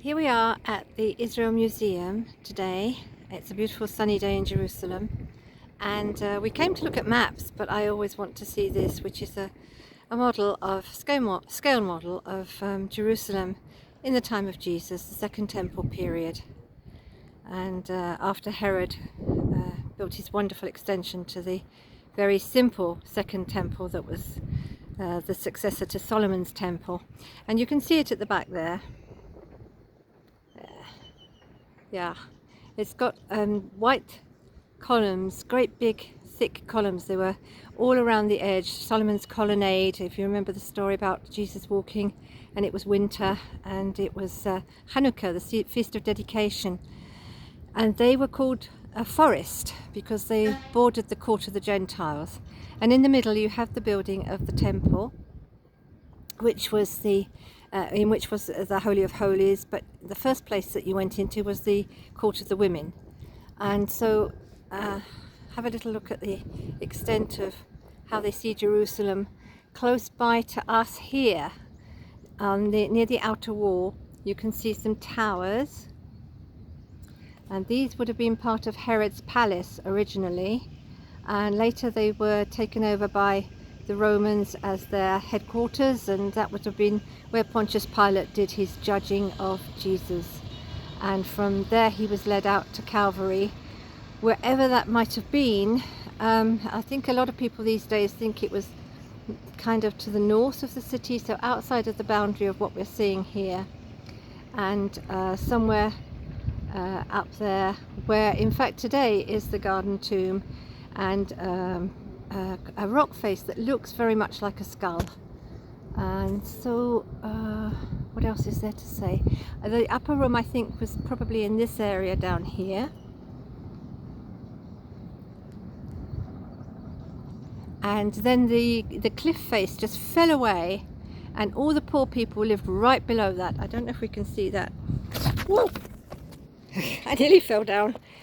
Here we are at the Israel Museum today. It's a beautiful sunny day in Jerusalem, and we came to look at maps, but I always want to see this, which is a model of scale model of Jerusalem in the time of Jesus, the Second Temple period, and after Herod built his wonderful extension to the very simple Second Temple that was the successor to Solomon's Temple. And you can see it at the back there. Yeah, it's got white columns, great big thick columns. They were all around the edge. Solomon's colonnade, if you remember the story about Jesus walking, and it was winter, and it was Hanukkah, the feast of dedication, and they were called a forest because they bordered the court of the Gentiles. And in the middle you have the building of the temple, which was the Holy of Holies, but the first place that you went into was the Court of the Women. And so have a little look at the extent of how they see Jerusalem. Close by to us here, near the outer wall, you can see some towers, and these would have been part of Herod's palace originally, and later they were taken over by the Romans as their headquarters, and that would have been where Pontius Pilate did his judging of Jesus. And from there he was led out to Calvary, wherever that might have been. I think a lot of people these days think it was kind of to the north of the city, so outside of the boundary of what we're seeing here, and somewhere up there where in fact today is the Garden Tomb, and a rock face that looks very much like a skull. And so what else is there to say? The upper room, I think, was probably in this area down here, and then the cliff face just fell away, and all the poor people lived right below that. I don't know if we can see that. Whoa! I nearly fell down.